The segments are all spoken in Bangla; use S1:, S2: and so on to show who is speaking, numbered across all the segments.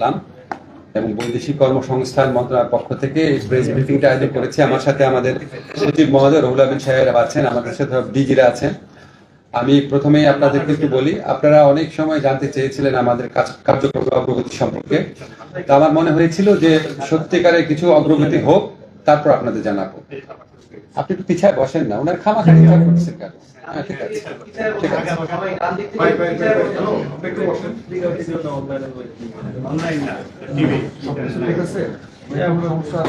S1: করলাম এবং বৈদেশিক কর্মসংস্থান মন্ত্রণালয়ের পক্ষ থেকে এই প্রেস ব্রিফিংটা আয়োজন করেছি। আমার সাথে আমাদের সচিব মহোদয় রুহুল আমিন সাহেব আছেন, আমাদের সাথে ডিজিরা আছেন। আমি প্রথমেই আপনাদেরকে একটু বলি, আপনারা অনেক সময় জানতে চেয়েছিলেন আমাদের কার্যক্রম অগ্রগতি সম্পর্কে। তা আমার মনে হয়েছিল যে সত্যিকারের কিছু অগ্রগতি হোক, তারপর আপনাদের জানাবো। আপনি একটু পিছায় বসেন না, ওনার খামাখানি করতেছেন কেন? ঠিক আছে, ঠিক আছে,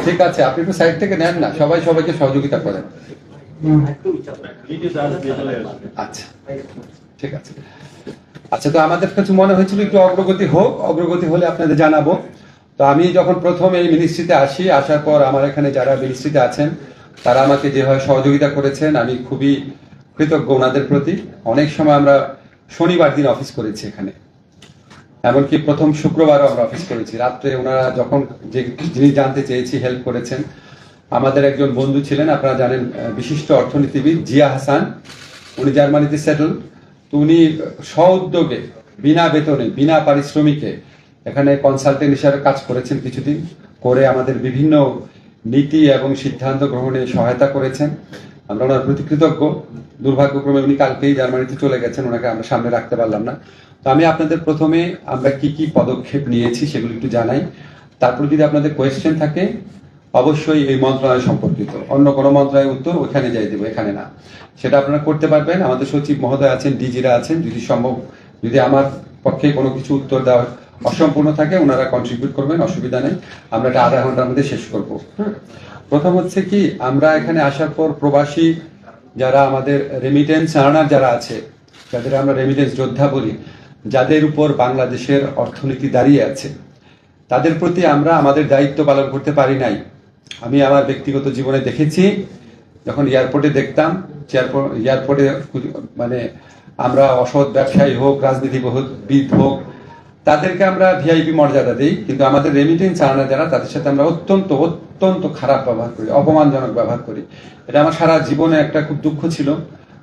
S1: ঠিক আছে। আপনি একটু সাইড থেকে নেন না, সবাই সবাইকে সহযোগিতা করেন। আচ্ছা, ঠিক আছে। আচ্ছা, তো আমাদের কাছে মনে হয়েছিল একটু অগ্রগতি হোক, অগ্রগতি হলে আপনাদের জানাবো। তো আমি যখন প্রথম এই মিনিস্ট্রিতে আসি, আসার পর আমার এখানে যারা মিনিস্ট্রিতে আছেন তারা আমাকে যেভাবে সহযোগিতা করেছেন, আমি খুবই কৃতজ্ঞ ওনাদের প্রতি। অনেক সময় আমরা শনিবার দিন অফিস করেছি এখানে, এমনকি প্রথম শুক্রবারও আমরা অফিস করেছি। রাত্রে ওনারা যখন যে জিনিস জানতে চেয়েছি হেল্প করেছেন। আমাদের একজন বন্ধু ছিলেন, আপনারা জানেন, বিশিষ্ট অর্থনীতিবিদ জিয়া হাসান, উনি জার্মানিতে সেটেল। তো উনি স্ব-উদ্যোগে বিনা বেতনে বিনা পারিশ্রমিকে এখানে কনসালটেন্ট হিসাবে কাজ করেছেন কিছুদিন, করে আমাদের বিভিন্ন নীতি এবং সিদ্ধান্ত গ্রহণে সহায়তা করেছেন। আমরা ওনার প্রতি কৃতজ্ঞ। দুর্ভাগ্যক্রমে উনি কালকেই জার্মানিতে চলে গেছেন, ওনাকে আমরা সামনে রাখতে পারলাম না। তো আমি আপনাদের প্রথমে আমরা কি কি পদক্ষেপ নিয়েছি সেগুলো একটু জানাই। তারপর যদি আপনাদের কোয়েশ্চেন থাকে অবশ্যই এই মন্ত্রণালয় সম্পর্কিত, অন্য কোনো মন্ত্রণালয়ের উত্তর ওখানে যাই দেবো, এখানে না, সেটা আপনারা করতে পারবেন। আমাদের সচিব মহোদয় আছেন, ডিজিরা আছেন, যদি সম্ভব, যদি আমার পক্ষে কোনো কিছু উত্তর দেওয়া অসম্পূর্ণ থাকে ওনারা কন্ট্রিবিউট করবেন, অসুবিধা নেই। আমরা এটা আধা ঘন্টার মধ্যে শেষ করব। প্রথম হচ্ছে কি, আমরা এখানে আসার পর প্রবাসী যারা আমাদের রেমিটেন্স আর্নার যারা আছে, যাদের আমরা রেমিটেন্স যোদ্ধা বলি, যাদের উপর বাংলাদেশের অর্থনীতি দাঁড়িয়ে আছে, তাদের প্রতি আমরা আমাদের দায়িত্ব পালন করতে পারি নাই। আমি আমার ব্যক্তিগত জীবনে দেখেছি, যখন এয়ারপোর্টে দেখতাম, এয়ারপোর্টে মানে আমরা অসৎ ব্যবসায়ী হোক, রাজনীতিবিদ হোক, তাদেরকে আমরা ভিআইপি মর্যাদা দিই, কিন্তু আমাদের রেমিটেন্স আর্নার যারা, তাদের সাথে আমরা অত্যন্ত অত্যন্ত খারাপ ব্যবহার করি, অপমানজনক ব্যবহার করি। এটা আমার সারা জীবনে একটা খুব দুঃখ ছিল,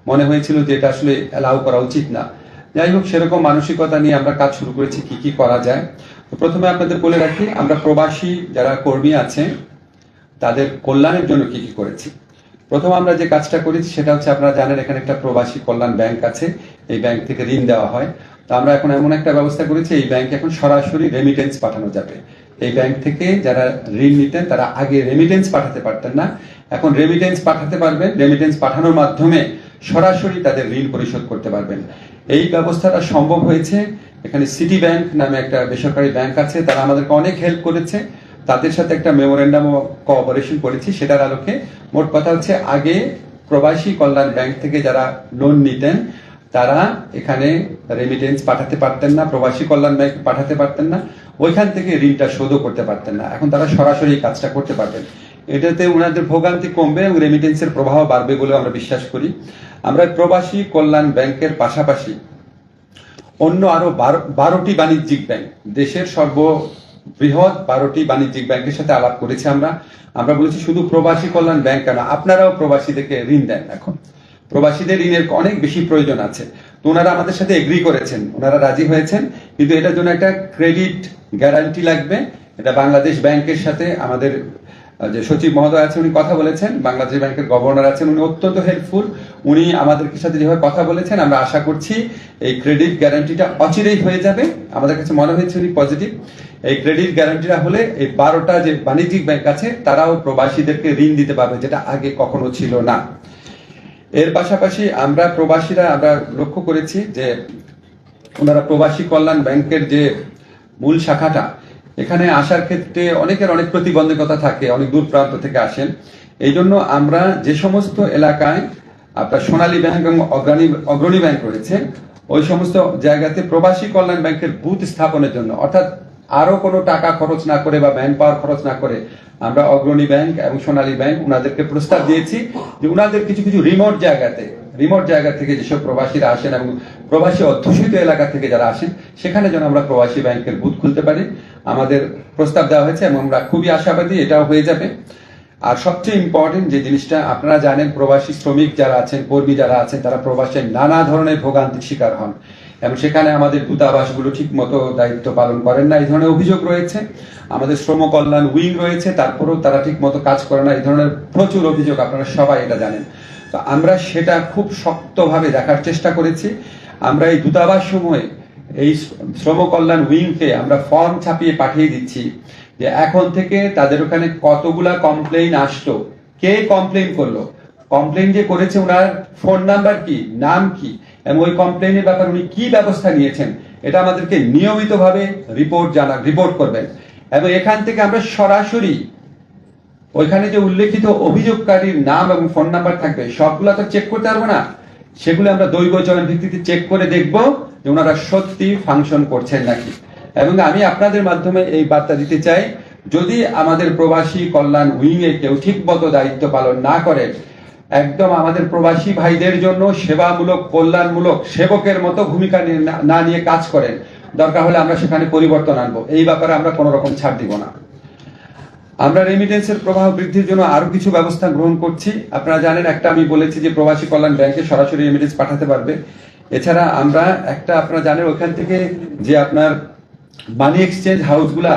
S1: মনে হয়েছিল যে এটা আসলে অ্যালাউ করা উচিত না। যাই হোক, সেরকম মানসিকতা নিয়ে আমরা কাজ শুরু করেছি, কি কি করা যায়। তো প্রথমে আপনাদের বলে রাখি, আমরা প্রবাসী যারা কর্মী আছে তাদের কল্যাণের জন্য কি কি করেছি। প্রথম আমরা যে কাজটা করেছি সেটা হচ্ছে, আপনারা জানেন এখানে একটা প্রবাসী কল্যাণ ব্যাংক আছে, এই ব্যাংক থেকে ঋণ দেওয়া হয়। তো আমরা এখন এমন একটা ব্যবস্থা করেছি, এই ব্যাংকে এখন সরাসরি রেমিটেন্স পাঠানো যাবে। এই ব্যাংক থেকে যারা ঋণ নিতেন তারা আগে রেমিটেন্স পাঠাতে পারতেন না, এখন রেমিটেন্স পাঠাতে পারবেন। রেমিটেন্স পাঠানোর মাধ্যমে সরাসরি তাদের ঋণ পরিশোধ করতে পারবেন। এই ব্যবস্থাটা সম্ভব হয়েছে। এখানে সিটি ব্যাংক নামে একটা বেসরকারি ব্যাংক আছে, তারা আমাদেরকে অনেক হেল্প করেছে। তাদের সাথে একটা মেমোরেন্ডাম অফ কোঅপারেশন করেছি। সেটার আলোকে মোট কথা হচ্ছে, আগে প্রবাসী কল্যাণ ব্যাংক থেকে যারা লোন নিতেন তারা এখানে রেমিটেন্স পাঠাতে পারতেন না, প্রবাসী কল্যাণ ব্যাংক পাঠাতে পারতেন না, ওইখান থেকে ঋণটা শোধও করতে পারতেন না। এখন তারা সরাসরি এই কাজটা করতে পারবেন। এটাতে ওনাদের ভোগান্তি কমবে এবং রেমিটেন্সের প্রবাহ বাড়বে বলে আমরা বিশ্বাস করি। আমরা প্রবাসী কল্যাণ ব্যাংকের পাশাপাশি অন্য আরো 12টি বাণিজ্যিক ব্যাংক, দেশের সর্ববৃহৎ 12টি বাণিজ্যিক ব্যাংকের সাথে আলাপ করেছি। আমরা বলেছি শুধু প্রবাসী কল্যাণ ব্যাংক কেন, আপনারাও প্রবাসীদেরকে ঋণ দেন। এখন প্রবাসীদের ঋণের অনেক বেশি প্রয়োজন আছে। তো ওনারা আমাদের সাথে এগ্রি করেছেন, ওনারা রাজি হয়েছেন, কিন্তু এটার জন্য একটা ক্রেডিট গ্যারান্টি লাগবে। এটা বাংলাদেশ ব্যাংকের সাথে আমাদের যে সচিব মহোদয় আছে উনি কথা বলেছেন, বাংলাদেশ ব্যাংকের গভর্নর আছেন, উনি অত্যন্ত হেল্পফুল। উনি আমাদের সাথে যেভাবে কথা বলেছেন, আমরা আশা করছি এই ক্রেডিট গ্যারান্টিটা অচিরেই হয়ে যাবে। আমাদের কাছে মনে হয়েছে উনি পজিটিভ। এই ক্রেডিট গ্যারান্টিটা হলে এই 12টা যে বাণিজ্যিক ব্যাংক আছে তারাও প্রবাসীদেরকে ঋণ দিতে পারবে, যেটা আগে কখনো ছিল না। এর পাশাপাশি আমরা প্রবাসীরা আমরা লক্ষ্য করেছি যে ওনারা প্রবাসী কল্যাণ ব্যাংকের যে মূল শাখাটা, এখানে আসার ক্ষেত্রে অনেকের অনেক প্রতিবন্ধকতা থাকে, অনেক দূর প্রান্ত থেকে আসেন। এই জন্য আমরা যে সমস্ত এলাকায় আপনার সোনালী ব্যাংক এবং অগ্রণী ব্যাংক রয়েছে, ওই সমস্ত জায়গাতে প্রবাসী কল্যাণ ব্যাংকের বুথ স্থাপনের জন্য, অর্থাৎ আরো কোনো টাকা খরচ না করে বা ম্যান পাওয়ার খরচ না করে, আমরা অগ্রণী ব্যাংক এবং সোনালী ব্যাংক ওনাদেরকে প্রস্তাব দিয়েছি যে ওনাদের কিছু কিছু রিমোট জায়গা থেকে যেসব প্রবাসীরা আসেন এবং প্রবাসী অধ্যুষিত এলাকা থেকে যারা আসেন, সেখানে যেন আমরা প্রবাসী ব্যাংকের বুথ খুলতে পারি। আমাদের প্রস্তাব দেওয়া হয়েছে এবং আমরা খুবই আশাবাদী এটাও হয়ে যাবে। আর সবচেয়ে ইম্পর্টেন্ট যে জিনিসটা, আপনারা জানেন প্রবাসী শ্রমিক যারা আছেন, কর্মী যারা আছেন, তারা প্রবাসে নানা ধরনের ভোগান্তির শিকার হন এবং সেখানে আমাদের দূতাবাসগুলো ঠিক মতো দায়িত্ব পালন করেন না, এই ধরনের অভিযোগ রয়েছে। আমাদের শ্রম কল্যাণ উইং রয়েছে, তারপরেও তারা ঠিক মতো কাজ করে না, এই ধরনের প্রচুর অভিযোগ, আপনারা সবাই এটা জানেন। তো আমরা সেটা খুব শক্তভাবে দেখার চেষ্টা করেছি। আমরা এই দূতাবাস সমূহে এই শ্রম কল্যাণ উইংকে আমরা ফর্ম ছাপিয়ে পাঠিয়ে দিচ্ছি যে এখন থেকে তাদের ওখানে কতগুলা কমপ্লেইন আসলো, কে কমপ্লেইন করলো, কমপ্লেইন যে করেছে ওনার ফোন নাম্বার কি, নাম কি, এবং ওই কমপ্লেইনের ব্যাপারে উনি কি ব্যবস্থা নিয়েছেন, এটা আমাদেরকে নিয়মিতভাবে রিপোর্ট করবেন। এবং এখান থেকে আমরা সরাসরি ওইখানে যে উল্লেখিত অভিযোগকারীর নাম এবং ফোন নাম্বার থাকবে সবগুলো তো চেক করতে পারবো না, সেগুলো আমরা দৈব চয়ন ভিত্তিতে চেক করে দেখব যে ওনারা সত্যি ফাংশন করছেন নাকি। এবং আমি আপনাদের মাধ্যমে এই বার্তা দিতে চাই, যদি আমাদের প্রবাসী কল্যাণ উইংয়ে কেউ ঠিকমতো দায়িত্ব পালন না করে, একদম আমাদের প্রবাসী ভাইদের জন্য সেবামূলক কল্যাণমূলক সেবকের মতো ভূমিকা না নিয়ে কাজ করেন, দরকার হলে আমরা সেখানে পরিবর্তন আনবো, এই ব্যাপারে আমরা কোনো রকম ছাড় দিব না। আমরা রেমিটেন্সের প্রবাহ বৃদ্ধির জন্য আরো কিছু ব্যবস্থা গ্রহণ করছি। আপনারা জানেন, একটা আমি বলেছি যে প্রবাসী কল্যাণ ব্যাংকে সরাসরি রেমিটেন্স পাঠাতে পারবে। এছাড়া আমরা একটা, আপনারা জানেন ওখান থেকে যে আপনার মানি এক্সচেঞ্জ হাউসগুলা,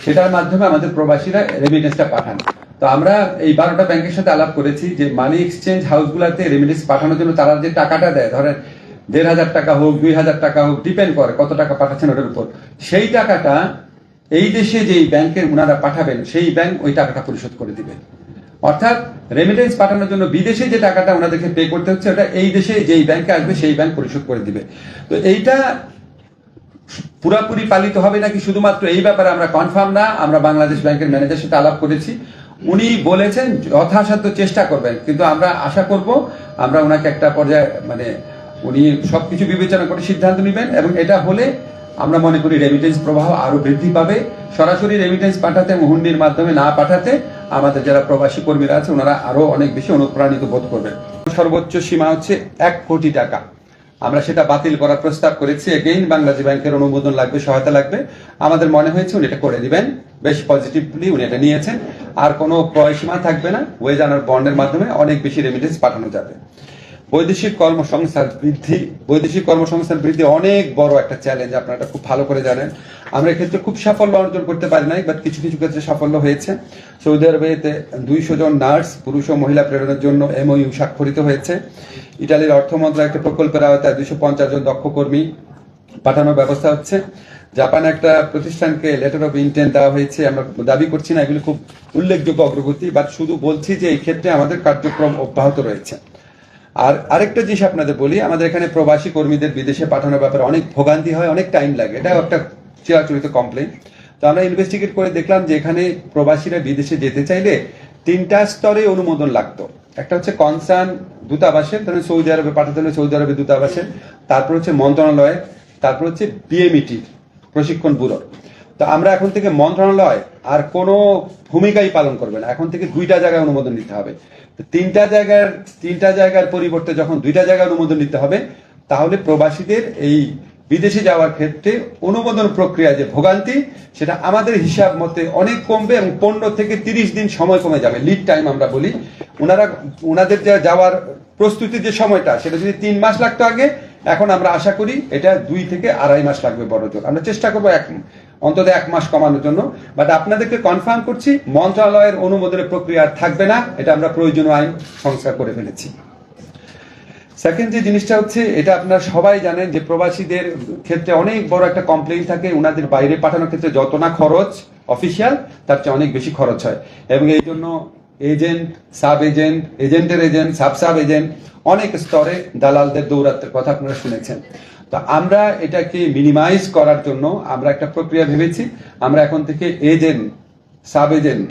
S1: সেটার মাধ্যমে আমাদের প্রবাসীরা রেমিটেন্সটা পাঠান। তো আমরা এই 12টা ব্যাংকের সাথে আলাপ করেছি যে মানি এক্সচেঞ্জ হাউসগুলাতে রেমিটেন্স পাঠানোর জন্য তারা যে টাকাটা দেয়, ধরেন 1,500 টাকা হোক, 2,000 টাকা হোক, ডিপেন্ড করে কত টাকা পাঠাচ্ছেন ওটার উপর, সেই টাকাটা এই দেশে যেই ব্যাংকে ওনারা পাঠাবেন সেই ব্যাংক ওই টাকাটা পরিশোধ করে দিবে। অর্থাৎ রেমিটেন্স পাঠানোর জন্য বিদেশে যে টাকাটা ওনাদেরকে পে করতে হচ্ছে, ওটা এই দেশে যেই ব্যাংকে আসবে সেই ব্যাংক পরিশোধ করে দিবে। তো এইটা পুরাপুরি পালিত হবে নাকি শুধুমাত্র এই ব্যাপারে আমরা কনফার্ম না। আমরা বাংলাদেশ ব্যাংকের ম্যানেজারের সাথে আলাপ করেছি, উনি বলেছেন যথাসাধ্য চেষ্টা করবেন, কিন্তু আমরা আশা করব আমরা ওনাকে একটা পর্যায়ে মানে উনি সবকিছু বিবেচনা করে সিদ্ধান্ত নেবেন, এবং এটা হলে আমরা মনে করি রেমিটেন্স প্রবাহ আরো বৃদ্ধি পাবে। সরাসরি রেমিটেন্স পাঠাতে এবং হুন্ডির মাধ্যমে না পাঠাতে আমাদের যারা প্রবাসী কর্মীরা আছে ওনারা আরো অনেক বেশি অনুপ্রাণিত বোধ করবেন। সর্বোচ্চ সীমা হচ্ছে 1 কোটি টাকা। আমরা সেটা বাতিল করার প্রস্তাব করেছি। এগেইন বাংলাদেশ ব্যাংকের অনুমোদন লাগবে, সহায়তা লাগবে। আমাদের মনে হয়েছে উনি এটা করে দিবেন, বেশ পজিটিভলি উনি এটা নিয়েছেন। আর কোনো ক্রয় সীমা থাকবে না, ওয়েজ আনার বন্ডের মাধ্যমে অনেক বেশি রেমিটেন্স পাঠানো যাবে। বৈদেশিক কর্মসংস্থান বৃদ্ধি অনেক বড় একটা চ্যালেঞ্জ, আপনারা এটা খুব ভালো করে জানেন। আমরা এক্ষেত্রে খুব সাফল্য অর্জন করতে পারি নাই, বাট কিছু কিছু ক্ষেত্রে সাফল্য হয়েছে। সৌদি আরবেতে 200 জন নার্স পুরুষ ও মহিলা প্রেরণের জন্য MOU স্বাক্ষরিত হয়েছে। ইটালির অর্থ মন্ত্রণালয় একটা প্রকল্পের আওতায় 250 জন দক্ষ কর্মী পাঠানোর ব্যবস্থা হচ্ছে। জাপানে একটা প্রতিষ্ঠানকে লেটার অফ ইন্টেন্ট দেওয়া হয়েছে। আমরা দাবি করছি না এগুলো খুব উল্লেখযোগ্য অগ্রগতি, বাট শুধু বলছি যে এই ক্ষেত্রে আমাদের কার্যক্রম অব্যাহত রয়েছে। আর আরেকটা জিনিস আপনাদের বলি, আমাদের এখানে প্রবাসী কর্মীদের বিদেশে পাঠানোর ব্যাপারে অনেক ভোগান্তি হয়, অনেক টাইম লাগে, এটাও একটা চিরাচরিত কমপ্লেইন। তো আমরা ইনভেস্টিগেট করে দেখলাম যে এখানে প্রবাসীরা বিদেশে যেতে চাইলে 3টা স্তরে অনুমোদন লাগতো। একটা হচ্ছে কনসার্ন দূতাবাসের, ধরেন সৌদি আরবে পাঠাতে হলে সৌদি আরবে দূতাবাসের, তারপর হচ্ছে মন্ত্রণালয়ের, তারপর হচ্ছে BMET প্রশিক্ষণ ব্যুরো। তো আমরা এখন থেকে মন্ত্রণালয় আর কোনো ভূমিকাই পালন করবে না, এখন থেকে 2টা জায়গায় অনুমোদন নিতে হবে। 3টা জায়গার পরিবর্তে যখন 2টা জায়গায় অনুমোদন নিতে হবে, তাহলে প্রবাসীদের এই বিদেশে যাওয়ার ক্ষেত্রে অনুমোদন প্রক্রিয়া যে ভোগান্তি, সেটা আমাদের হিসাব মতে অনেক কমবে এবং 15 থেকে 30 দিন সময় কমে যাবে। লিড টাইম আমরা বলি, ওনাদের যাওয়ার প্রস্তুতির যে সময়টা, সেটা যদি 3 মাস লাগতো আগে, এখন আমরা আশা করি এটা 2 থেকে 2.5 মাস লাগবে বড় জোর। আমরা চেষ্টা করবো অন্তত 1 মাস কমানোর জন্য। বাট আপনাদেরকে কনফার্ম করছি, মন্ত্রণালয়ের অনুমোদনের প্রক্রিয়া থাকবে না, এটা আমরা প্রয়োজনীয় আইন সংস্কার করে ফেলেছি। সেকেন্ড যে জিনিসটা হচ্ছে, এটা আপনারা সবাই জানেন যে প্রবাসীদের ক্ষেত্রে অনেক বড় একটা কমপ্লেইন থাকে, ওনাদের বাইরে পাঠানোর ক্ষেত্রে যত না খরচ অফিসিয়াল, তার চেয়ে অনেক বেশি খরচ হয়। এবং এই জন্য এজেন্ট, সাব এজেন্ট, এজেন্টের এজেন্ট, সাব এজেন্ট, অনেক স্তরে দালালদের দৌরাত্মের কথা আপনারা শুনেছেন। তো আমরা এটাকে মিনিমাইজ করার জন্য আমরা একটা প্রক্রিয়া ভেবেছি। আমরা এখন থেকে এজেন্ট, সাব এজেন্ট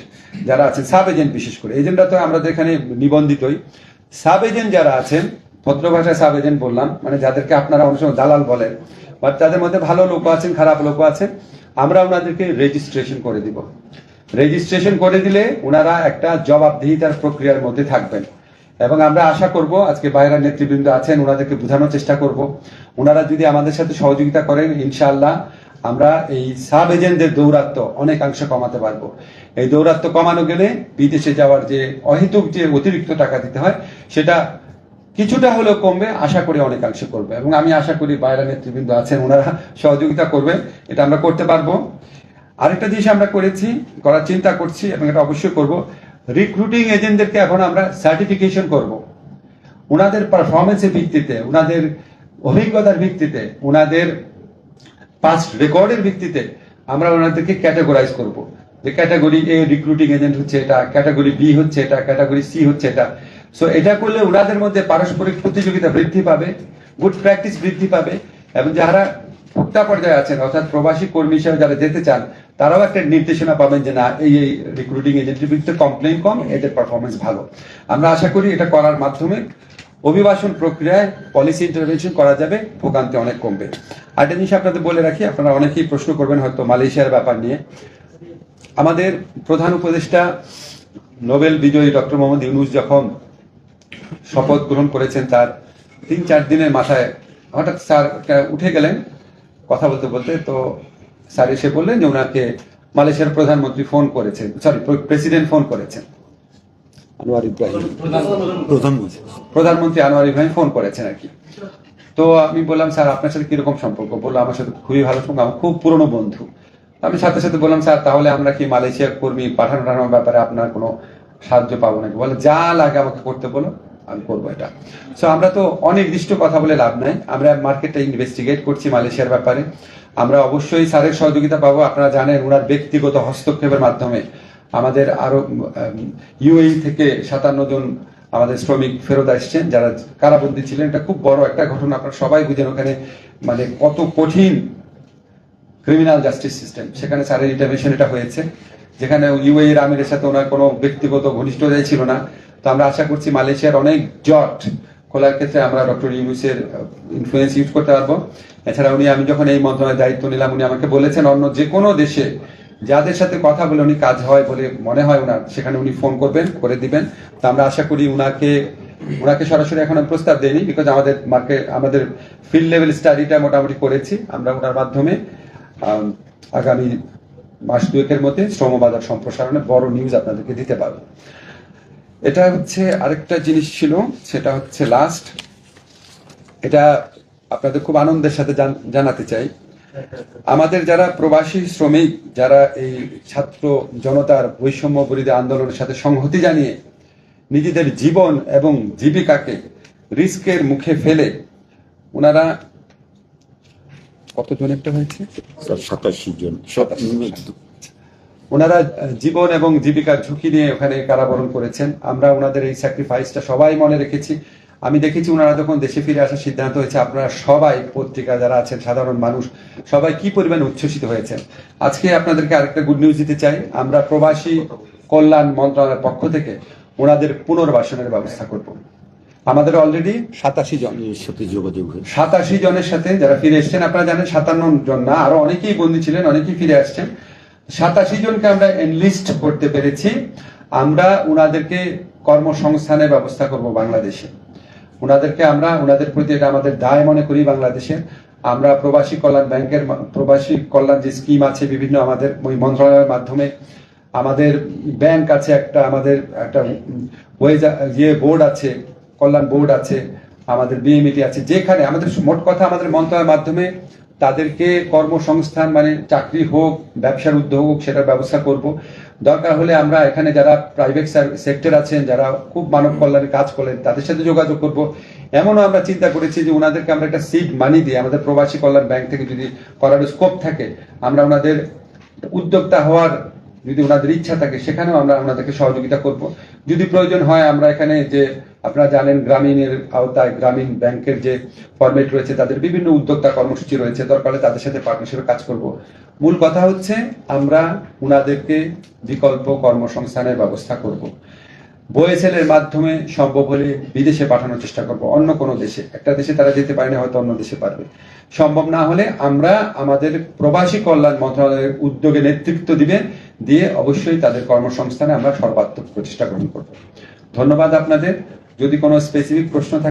S1: যারা আছেন, সাব এজেন্ট বিশেষ করে, এজেন্টরা তো আমাদের এখানে নিবন্ধিতই, সাব এজেন্ট যারা আছেন, ভদ্র ভাষায় সাব এজেন্ট বললাম, মানে যাদেরকে আপনারা অনেক সময় দালাল বলেন, বাট তাদের মধ্যে ভালো লোক আছেন, খারাপ লোক আছেন, আমরা ওনাদেরকে রেজিস্ট্রেশন করে দিব। রেজিস্ট্রেশন করে দিলে ওনারা একটা জবাবদিহিতার প্রক্রিয়ার মধ্যে থাকবেন। এবং আমরা আশা করব, আজকে বাইরের নেতৃবৃন্দ আছেন, ওনাদেরকে বোঝানোর চেষ্টা করব, ওনারা যদি আমাদের সাথে সহযোগিতা করেন, ইনশাআল্লাহ আমরা এই সাব এজেন্টদের দৌরাত্ম্য অনেকাংশে কমাতে পারবো। এই দৌরাত্ম্য কমানো গেলে বিদেশে যাওয়ার যে অহেতুক যে অতিরিক্ত টাকা দিতে হয় সেটা কিছুটা হলেও কমবে, আশা করি অনেকাংশে করবে, এবং আমি আশা করি বাইরের নেতৃবৃন্দ আছেন ওনারা সহযোগিতা করবে, এটা আমরা করতে পারবো। আরেকটা জিনিস আমরা করার চিন্তা করছি এবং এটা অবশ্যই করব, রিক্রুটিং এজেন্টদেরকে এখন আমরা সার্টিফিকেশন করব। ওনাদের পারফরমেন্সের ভিত্তিতে, ওনাদের অভিজ্ঞতার ভিত্তিতে, ওনাদের পাস্ট রেকর্ডের ভিত্তিতে আমরা ওনাদেরকে ক্যাটাগরাইজ করব, যে ক্যাটাগরি এ রিক্রুটিং এজেন্ট হচ্ছে এটা, ক্যাটাগরি বি হচ্ছে এটা, ক্যাটাগরি সি হচ্ছে এটা। সো এটা করলে ওনাদের মধ্যে পারস্পরিক প্রতিযোগিতা বৃদ্ধি পাবে, গুড প্র্যাকটিস বৃদ্ধি পাবে, এবং যারা ভোক্তা পর্যায়ে আছেন অর্থাৎ প্রবাসী কর্মী হিসেবে যারা যেতে চান তারাও একটা নির্দেশনা পাবেন যে না, এই রিক্রুটিং এজেন্টের বিরুদ্ধে কমপ্লেন কম, এদের পারফরমেন্স ভালো। আমরা আশা করি এটা করার মাধ্যমে অভিবাসন প্রক্রিয়ায় পলিসি ইন্টারভেনশন করা যাবে, ভোগান্তি অনেক কমবে। আরেকটা জিনিস আপনাদের বলে রাখি, আপনারা অনেকেই প্রশ্ন করবেন হয়তো মালয়েশিয়ার ব্যাপার নিয়ে। আমাদের প্রধান উপদেষ্টা নোবেল বিজয়ী ডক্টর মোহাম্মদ ইউনূস যখন শপথ গ্রহণ করেছেন তার 3-4 দিনের মাথায় হঠাৎ স্যার উঠে গেলেন কথা বলতে বলতে, তো স্যার এসে বললেন যে ওনাকে মালয়েশিয়ার প্রধানমন্ত্রী ফোন করেছেন, প্রেসিডেন্ট ফোন করেছেন, আনোয়ার ইব্রাহিম, প্রধানমন্ত্রী আনোয়ার ইব্রাহিম ফোন করেছেন আর কি। তো আমি বললাম স্যার আপনার সাথে কিরকম সম্পর্ক? বললো আমার সাথে খুবই ভালো সম্পর্ক, আমার খুব পুরনো বন্ধু। আমি সাথে সাথে বললাম স্যার তাহলে আমরা কি মালয়েশিয়ার কর্মী পাঠানোর ব্যাপারে আপনার কোনো সাহায্য পাবো নাকি? বলে যা লাগে আমাকে করতে বলো, আমি করবো এটা। সো আমরা তো অনির্দিষ্ট কথা বলে লাভ নাই, আমরা মার্কেটটা ইনভেস্টিগেট করছি মালয়েশিয়ার ব্যাপারে। আমরা অবশ্যই স্যারের সহযোগিতা পাবো। আপনারা জানেন ওনার ব্যক্তিগত হস্তক্ষেপের মাধ্যমে আমাদের আরো ইউএই থেকে 57 জন আমাদের শ্রমিক ফেরত আসছেন যারা কারাবন্দী ছিলেন। এটা খুব বড় একটা ঘটনা, আপনারা সবাই বুঝেন ওখানে মানে কত কঠিন ক্রিমিনাল জাস্টিস সিস্টেম, সেখানে স্যারের ইন্টারভেনশন এটা হয়েছে, যেখানে ইউএই এর আমিরের সাথে ওনার কোনো ব্যক্তিগত ঘনিষ্ঠতাই ছিল না। তো আমরা আশা করছি মালয়েশিয়ার অনেক জট খোলার ক্ষেত্রে আমরা ডক্টর ইউনূসের ইনফ্লুয়েন্স ইউজ করতে পারবো। এছাড়া আমি যখন এই মন্ত্রণালয়ের দায়িত্ব নিলাম, উনি আমাকে বলেছেন অন্য যে কোনো দেশে যাদের সাথে কথা বলে উনি কাজ হয় বলে মনে হয় ওনার, সেখানে উনি ফোন করবেন, করে দিবেন। তো আমরা আশা করি ওনাকে সরাসরি এখন আমি প্রস্তাব দেইনি, বিকজ আমাদের ফিল্ড লেভেল স্টাডিটা মোটামুটি করেছি। আমরা ওনার মাধ্যমে আগামী মাস 2-এর মধ্যে শ্রম বাজার সম্প্রসারণে বড় নিউজ আপনাদেরকে দিতে পারবো। এটা হচ্ছে আরেকটা জিনিস ছিল, সেটা হচ্ছে লাস্ট, এটা আপনাদের খুব আনন্দের সাথে জানাতে চাই। আমাদের যারা প্রবাসী শ্রমিক, যারা এই ছাত্র জনতার বৈষম্য বিরোধী আন্দোলনের সাথে সংহতি জানিয়ে নিজেদের জীবন এবং জীবিকাকে রিস্কের মুখে ফেলে ওনারা কতজন একটা হয়েছে
S2: 87 জন,
S1: ওনারা জীবন এবং জীবিকার ঝুঁকি নিয়ে ওখানে কারাবরণ করেছেন। আমরা ওনাদের এই স্যাক্রিফাইসটা সবাই মনে রেখেছি। আমি দেখেছি ওনারা যখন দেশে ফিরে আসার সিদ্ধান্ত হয়েছে, আপনারা সবাই পত্রিকা যারা আছেন, সাধারণ মানুষ সবাই কি পরিমাণে উচ্ছ্বসিত হয়েছেন। আজকে আপনাদেরকে আরেকটা গুড নিউজ দিতে চাই, আমরা প্রবাসী কল্যাণ মন্ত্রণালয়ের পক্ষ থেকে ওনাদের পুনর্বাসনের ব্যবস্থা করব। আমাদের অলরেডি 87 জন
S2: সাথে যোগাযোগ
S1: 87 জনের সাথে যারা ফিরে এসছেন। আপনারা জানেন 57 জন না, আরো অনেকেই বন্দী ছিলেন, অনেকেই ফিরে আসছেন। 87 জনকে আমরা এনলিস্ট করতে পেরেছি। আমরা ওনাদেরকে কর্মসংস্থানের ব্যবস্থা করব বাংলাদেশে। ওনাদের প্রতি এটা আমাদের দায় মনে করি বাংলাদেশে। আমরা প্রবাসী কল্যাণ ব্যাংকের প্রবাসী কল্যাণ যে স্কিম আছে বিভিন্ন আমাদের ওই মন্ত্রণালয়ের মাধ্যমে, আমাদের ব্যাংক আছে আমাদের একটা বোর্ড আছে, কল্যাণ বোর্ড আছে, আমাদের বিএমইটি আছে, যেখানে আমাদের মোট কথা আমাদের মন্ত্রণালয়ের মাধ্যমে তাদেরকে কর্মসংস্থান মানে চাকরি হোক, ব্যবসার উদ্যোগ হোক, সেটার ব্যবস্থা করব। দরকার হলে আমরা এখানে যারা প্রাইভেট সেক্টর আছেন, যারা খুব মানব কল্যাণে কাজ করেন, তাদের সাথে যোগাযোগ করব। এমনও আমরা চিন্তা করেছি যে ওনাদেরকে আমরা একটা সিড মানি দিয়ে, আমাদের প্রবাসী কল্যাণ ব্যাংক থেকে যদি করার স্কোপ থাকে, আমরা ওনাদের উদ্যোক্তা হওয়ার যদি ওনাদের ইচ্ছা থাকে, সেখানেও আমরা ওনাদেরকে সহযোগিতা করব। যদি প্রয়োজন হয় আমরা এখানে যে আপনারা জানেন গ্রামীণের আওতায় গ্রামীণ ব্যাংকের যে ফরম্যাট রয়েছে, তাদের বিভিন্ন উদ্যোক্তা কর্মসূচি রয়েছে, দরকার হলে তাদের সাথে পার্টনারশিপে কাজ করব। মূল কথা হচ্ছে আমরা ওনাদেরকে বিকল্প কর্মসংস্থানের ব্যবস্থা করব। বয়েসেল এর মাধ্যমে সম্ভব হলে বিদেশে পাঠানোর চেষ্টা করব, অন্য কোনো দেশে। একটা দেশে তারা যেতে পারে না, হয়তো অন্য দেশে পারবে। সম্ভব না হলে আমরা আমাদের প্রবাসী কল্যাণ মন্ত্রণালয়ের উদ্যোগে নেতৃত্ব দিয়ে অবশ্যই তাদের কর্মসংস্থানে আমরা সর্বাত্মক প্রচেষ্টা গ্রহণ করব। ধন্যবাদ আপনাদের। যদি কোনো স্পেসিফিক প্রশ্ন থাকে